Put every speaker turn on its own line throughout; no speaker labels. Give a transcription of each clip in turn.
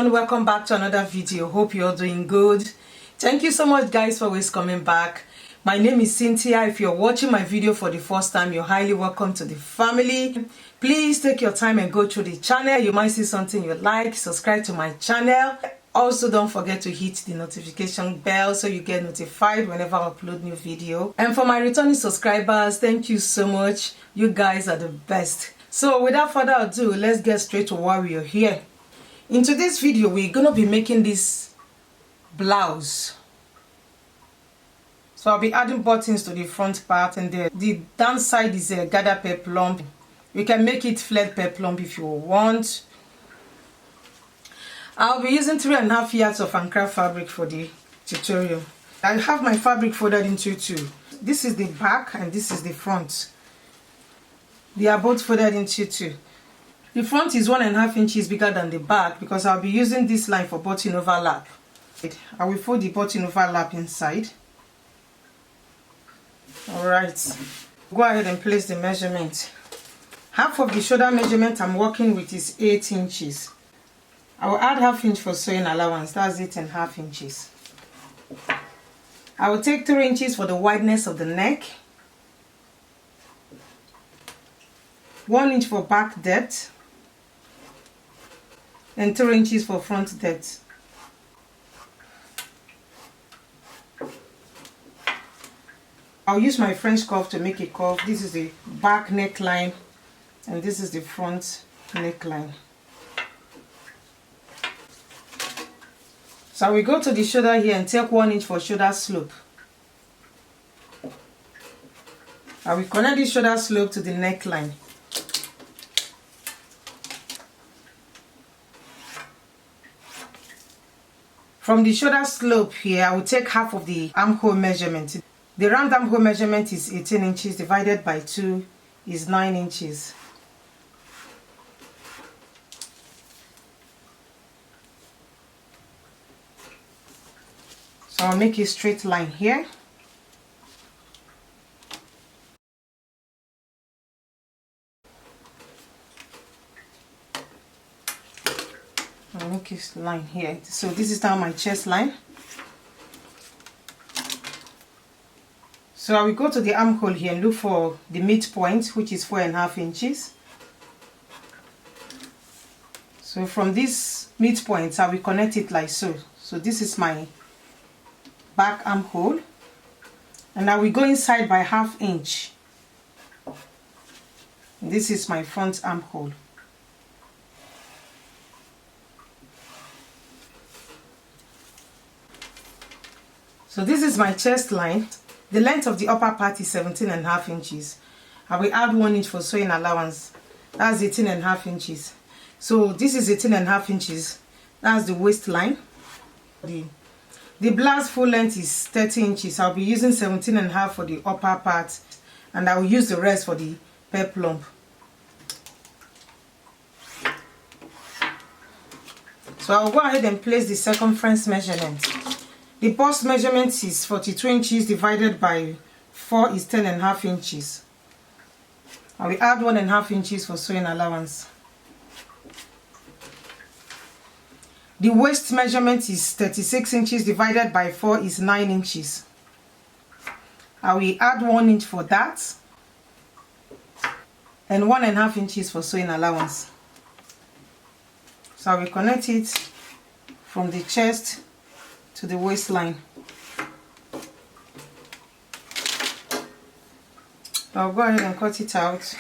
everyone, welcome back to another video. Hope you're doing good. Thank you so much guys for always coming back. My name is Cynthia. If you're watching my video for the first time, you're highly welcome to the family. Please take your time and go through the channel. You might see something you like. Subscribe to my channel. Also, don't forget to hit the notification bell so you get notified whenever I upload new video. And for my returning subscribers, thank you so much. You guys are the best. So without further ado, let's get straight to why we are here. In today's video, we're gonna be making this blouse. So I'll be adding buttons to the front part, and the down side is a gather peplum. You can make it flared peplum if you want. I'll be using 3.5 yards of Ankara fabric for the tutorial. I have my fabric folded into two. This is the back and this is the front. They are both folded into two. The front is 1.5 inches bigger than the back because I'll be using this line for button overlap. I will fold the button overlap inside. Alright, go ahead and place the measurement. Half of the shoulder measurement I'm working with is 8 inches. I will add 1/2 inch for sewing allowance, that's 8.5 inches. I will take 3 inches for the wideness of the neck, 1 inch for back depth, and 3 inches for front depth. I'll use my French cuff to make a cuff. This is the back neckline and this is the front neckline. So we go to the shoulder here and take 1 inch for shoulder slope. I will connect the shoulder slope to the neckline. From the shoulder slope here, I will take half of the armhole measurement. The round armhole measurement is 18 inches divided by 2 is 9 inches. So I'll make a straight line here. I'll make a line here. So this is now my chest line. So I will go to the armhole here and look for the midpoint, which is 4.5 inches. So from this midpoint, I will connect it like so. So this is my back armhole, and I will go inside by 1/2 inch. This is my front armhole. So this is my chest line. The length of the upper part is 17.5 inches. I will add 1 inch for sewing allowance. That's 18.5 inches. So this is 18.5 inches. That's the waistline. The blouse full length is 30 inches. I'll be using 17.5 for the upper part, and I will use the rest for the peplum. So I'll go ahead and place the circumference measurement. The bust measurement is 42 inches divided by 4 is 10.5 inches. I will add 1.5 inches for sewing allowance. The waist measurement is 36 inches divided by 4 is 9 inches. I will add 1 inch for that and 1.5 inches for sewing allowance. So I will connect it from the chest to the waistline. I'll go ahead and cut it out.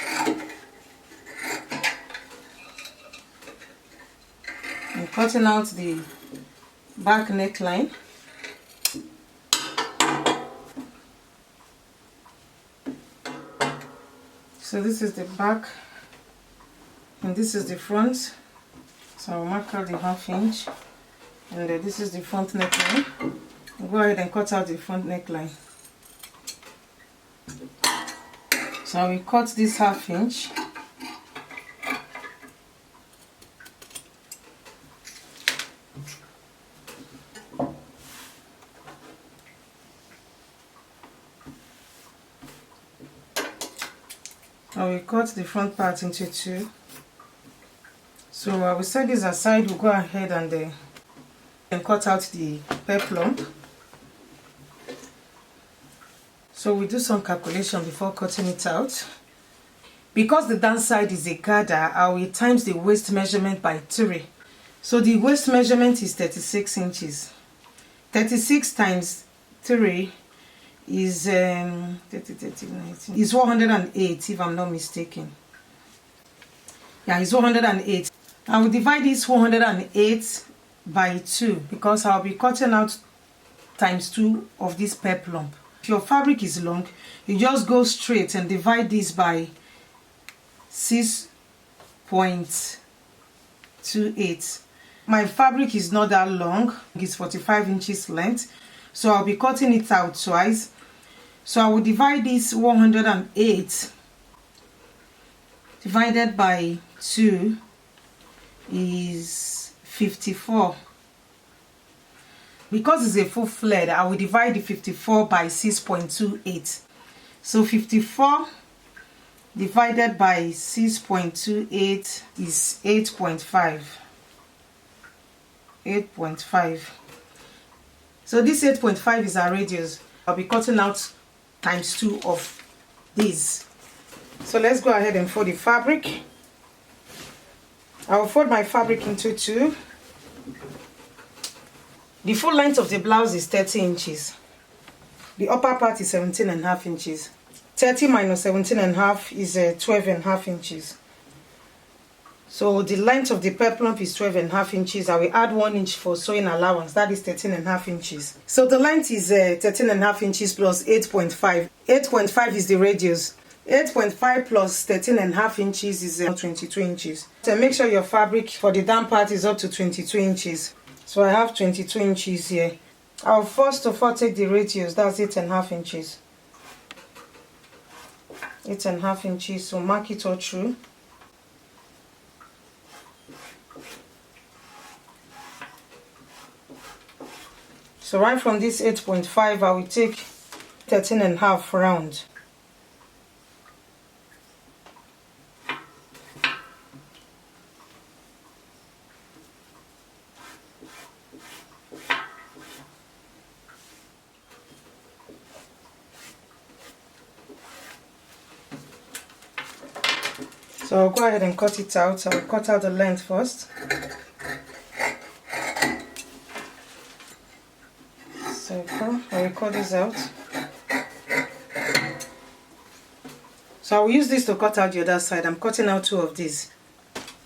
I'm cutting out the back neckline. So this is the back and this is the front. So I'll mark out the 1/2 inch, and this is the front neckline. I'll go ahead and cut out the front neckline. So I will cut this 1/2 inch. I will cut the front part into two. So I will set this aside. We'll go ahead and cut out the peplum. So we do some calculation before cutting it out. Because the down side is a gather, I will times the waist measurement by 3. So the waist measurement is 36 inches. 36 times 3 is 30, 19, is 108 if I'm not mistaken. Yeah, it's 108. I will divide this 108 by 2 because I'll be cutting out times 2 of this peplum. If your fabric is long, you just go straight and divide this by 6.28. My fabric is not that long, it's 45 inches length, so I'll be cutting it out twice. So I will divide this 108 divided by 2 is 54. Because it's a full flared, I will divide the 54 by 6.28. So 54 divided by 6.28 is 8.5. 8.5. So this 8.5 is our radius. I'll be cutting out times 2 of these. So let's go ahead and fold the fabric. I will fold my fabric into 2. The full length of the blouse is 30 inches. The upper part is 17.5 inches. 30 minus 17.5 is 12.5 inches. So the length of the peplum is 12.5 inches. I will add 1 inch for sewing allowance. That is 13.5 inches. So the length is 13.5 inches plus 8.5. 8.5 is the radius. 8.5 plus 13.5 inches is 22 inches. So make sure your fabric for the down part is up to 22 inches. So I have 22 inches here. I'll first of all take the radius. That's 8.5 inches. 8.5 inches. So mark it all through. So right from this 8.5, I will take 13.5 round. So I'll go ahead and cut it out. I'll cut out the length first. So I will cut this out. So I will use this to cut out the other side. I'm cutting out 2 of these.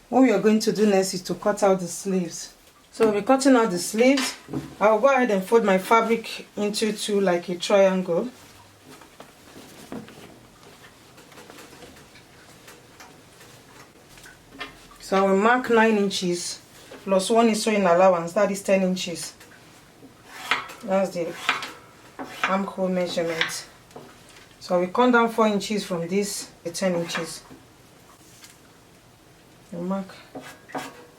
What we are going to do next is to cut out the sleeves. So we'll be cutting out the sleeves. I'll go ahead and fold my fabric into 2 like a triangle. So I will mark 9 inches plus 1 is sewing allowance. That is 10 inches. That's the armhole measurement. So we come down 4 inches from this, 10 inches. We mark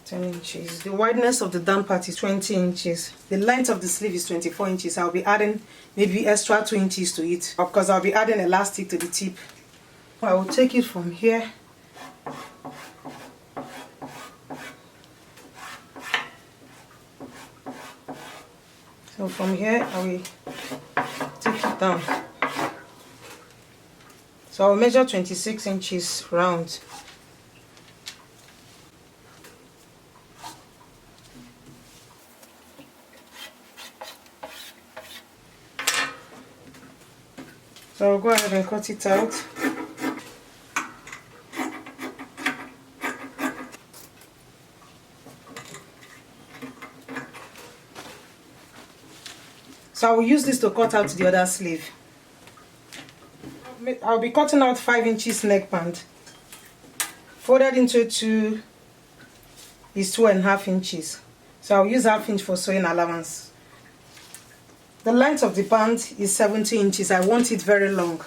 10 inches. The wideness of the down part is 20 inches. The length of the sleeve is 24 inches. I'll be adding maybe extra 2 inches to it because I'll be adding elastic to the tip. I will take it from here. So from here, I will take it down. So I'll measure 26 inches round. So I'll go ahead and cut it out. So I will use this to cut out the other sleeve. I'll be cutting out 5 inches neckband. Folded into 2 is 2.5 inches. So I'll use 1/2 inch for sewing allowance. The length of the band is 70 inches. I want it very long.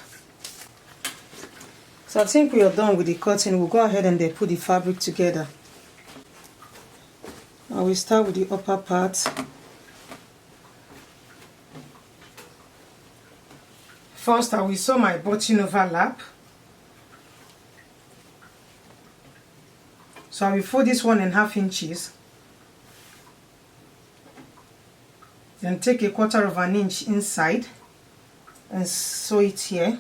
So I think we are done with the cutting. We'll go ahead and then put the fabric together. I will start with the upper part. First, I will sew my button overlap. So I will fold this 1.5 inches, then take a 1/4 inch inside and sew it here.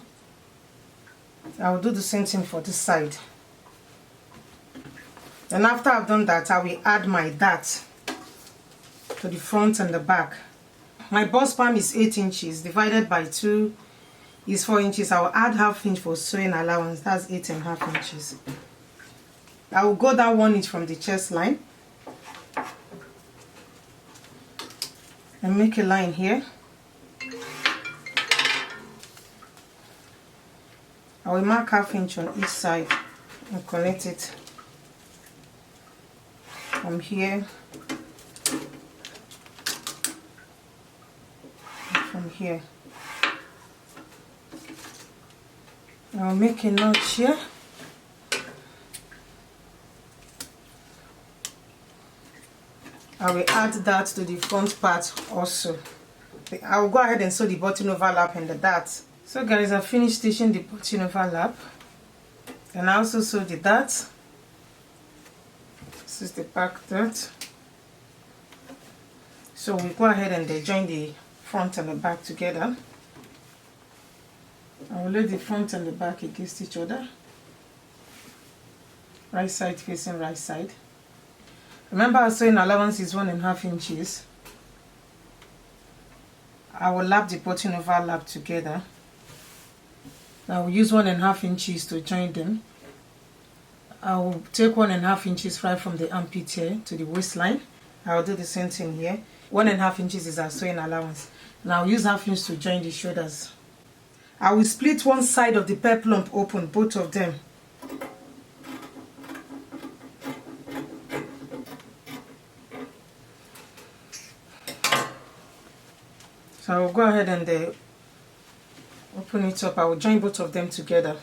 I will do the same thing for this side. Then after I've done that, I will add my dart to the front and the back. My bust palm is 8 inches, divided by 2 is 4 inches. I will add 1/2 inch for sewing allowance, that's 8.5 inches. I will go down 1 inch from the chest line and make a line here. I will mark 1/2 inch on each side and connect it from here, from here. I'll make a notch here. I will add that to the front part also. I will go ahead and sew the button overlap and the dart. So guys, I finished stitching the button overlap, and I also sew the dart. This is the back dart. So we go ahead and join the front and the back together. I will lay the front and the back against each other, right side facing right side. Remember, our sewing allowance is 1.5 inches. I will lap the button overlap together. I will use 1.5 inches to join them. I will take 1.5 inches right from the armpit here to the waistline. I will do the same thing here. 1.5 inches is our sewing allowance. And I will use 1/2 inch to join the shoulders. I will split one side of the peplum open, both of them. So I will go ahead and open it up. I will join both of them together.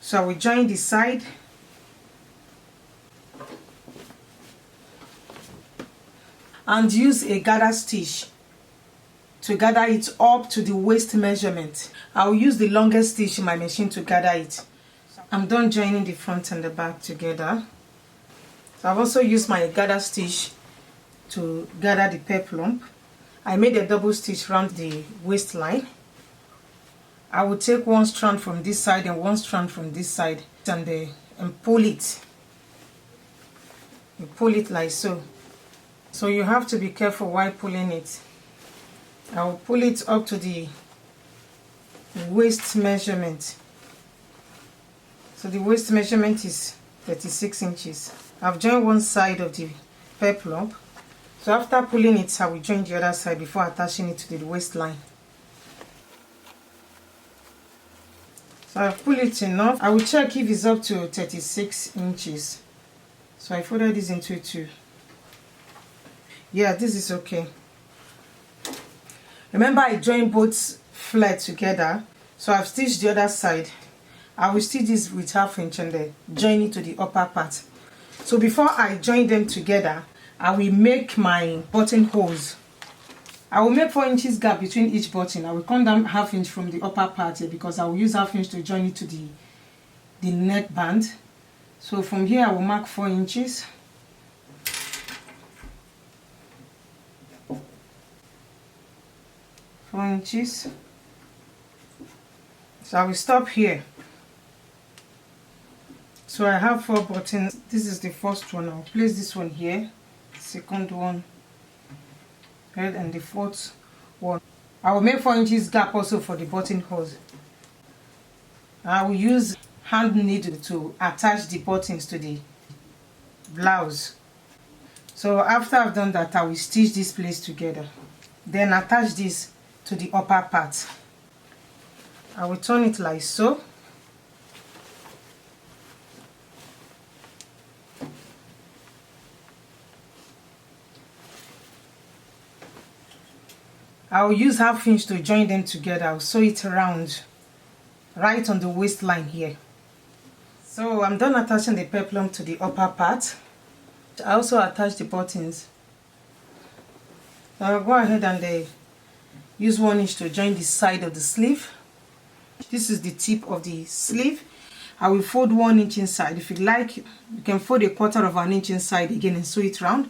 So I will join the side and use a gather stitch to gather it up to the waist measurement. I will use the longest stitch in my machine to gather it. I'm done joining the front and the back together. So I've also used my gather stitch to gather the peplum. I made a double stitch around the waistline. I will take one strand from this side and one strand from this side and pull it. You pull it like so. So you have to be careful while pulling it. I will pull it up to the waist measurement. So the waist measurement is 36 inches. I've joined one side of the peplum. So after pulling it, I will join the other side before attaching it to the waistline. So I've pulled it enough. I will check if it's up to 36 inches. So I folded this into 2. Yeah, this is okay. Remember, I joined both flat together. So I've stitched the other side. I will stitch this with 1/2 inch and then join it to the upper part. So before I join them together, I will make my buttonholes. I will make 4 inches gap between each button. I will come down 1/2 inch from the upper part here because I will use 1/2 inch to join it to the neck band. So from here I will mark 4 inches. So I will stop here. So I have 4 buttons. This is the first one. I'll place this one here, second one, right, and the fourth one. I will make 4 inches gap also for the buttonholes. I will use hand needle to attach the buttons to the blouse. So after I've done that, I will stitch this place together, then attach this to the upper part. I will turn it like so. I will use 1/2 inch to join them together. I'll sew it around right on the waistline here. So I'm done attaching the peplum to the upper part. I also attach the buttons. So I'll go ahead and use 1 inch to join the side of the sleeve. This is the tip of the sleeve. I will fold 1 inch inside. If you like, you can fold 1/4 of an inch inside again and sew it round.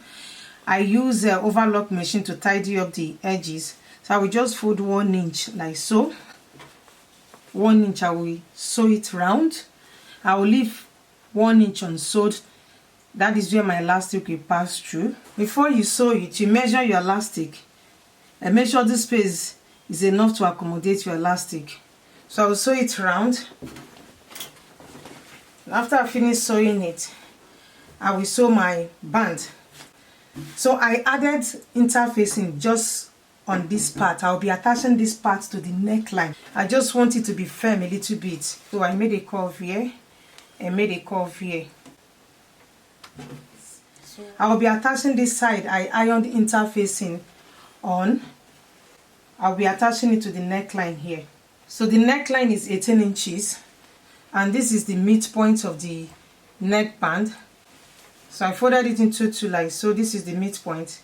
I use an overlock machine to tidy up the edges, so I will just fold 1 inch like so. 1 inch, I will sew it round. I will leave 1 inch unsewed. That is where my elastic will pass through. Before you sew it, you measure your elastic and make sure this space is enough to accommodate your elastic. So I will sew it round. After I finish sewing it, I will sew my band. So I added interfacing just on this part. I'll be attaching this part to the neckline. I just want it to be firm a little bit. So I made a curve here and made a curve here. I will be attaching this side. I ironed interfacing on. I'll be attaching it to the neckline here. So the neckline is 18 inches and this is the midpoint of the neckband. So I folded it into 2 like so. This is the midpoint.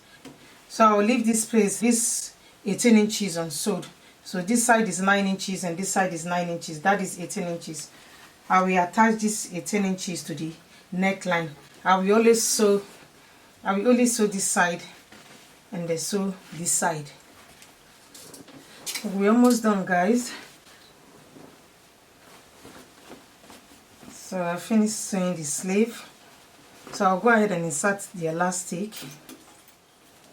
So I will leave this place, this 18 inches unsewed. So this side is 9 inches and this side is 9 inches. That is 18 inches. I will attach this 18 inches to the neckline. I will only sew this side and then sew this side. We're almost done, guys. So I finished sewing the sleeve. So I'll go ahead and insert the elastic.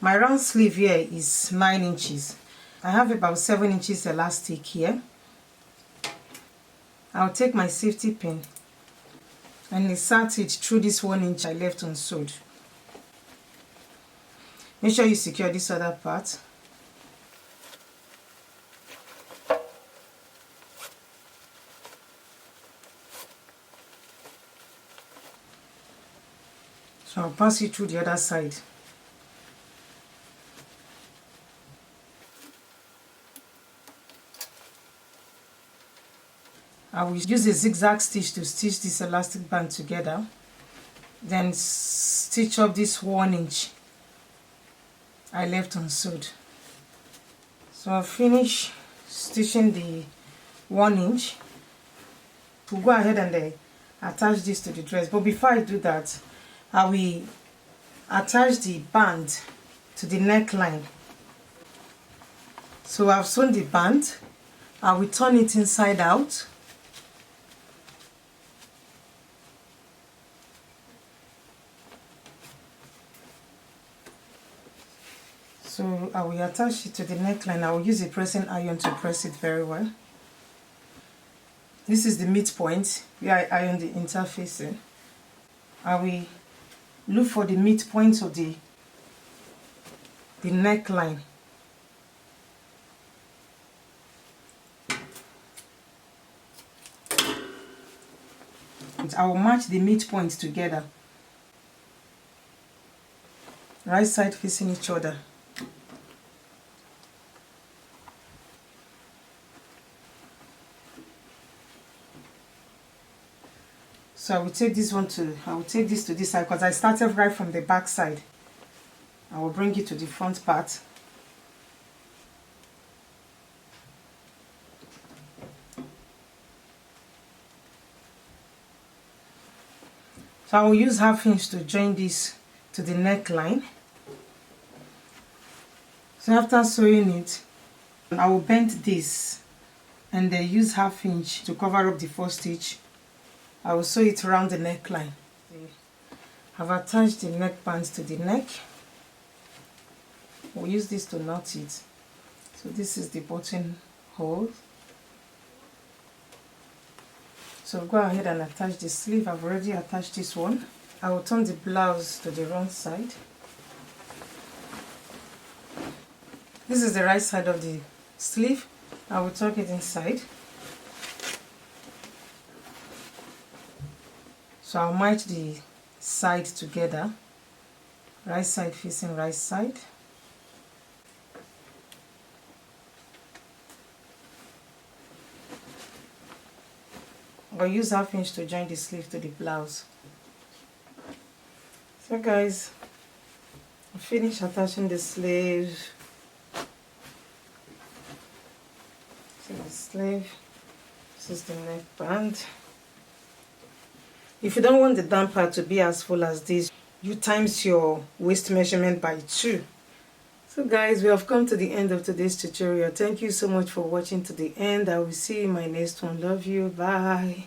My round sleeve here is 9 inches. I have about 7 inches elastic here. I'll take my safety pin and insert it through this 1 inch I left unsewed. Make sure you secure this other part. So I'll pass it through the other side. I will use a zigzag stitch to stitch this elastic band together. Then stitch up this 1 inch I left unsewed. So I'll finish stitching the 1 inch. We'll go ahead and attach this to the dress. But before I do that, I will attach the band to the neckline. So I've sewn the band. I will turn it inside out. So I will attach it to the neckline. I will use a pressing iron to press it very well. This is the midpoint where I iron the interfacing. I will look for the midpoint of the neckline. And I will match the midpoints together. Right side facing each other. So I will take this to this side because I started right from the back side. I will bring it to the front part. So I will use 1/2 inch to join this to the neckline. So after sewing it, I will bend this and then use 1/2 inch to cover up the first stitch. I will sew it around the neckline. I've attached the neck bands to the neck. We'll use this to knot it. So this is the button hole. So go ahead and attach the sleeve. I've already attached this one. I will turn the blouse to the wrong side. This is the right side of the sleeve. I will tuck it inside. So I'll match the side together, right side facing right side. I'll use 1/2 inch to join the sleeve to the blouse. So guys, I finished attaching the sleeve. So the sleeve, this is the neck band. If you don't want the down part to be as full as this, you times your waist measurement by 2. So guys, we have come to the end of today's tutorial. Thank you so much for watching to the end. I will see you in my next one. Love you. Bye.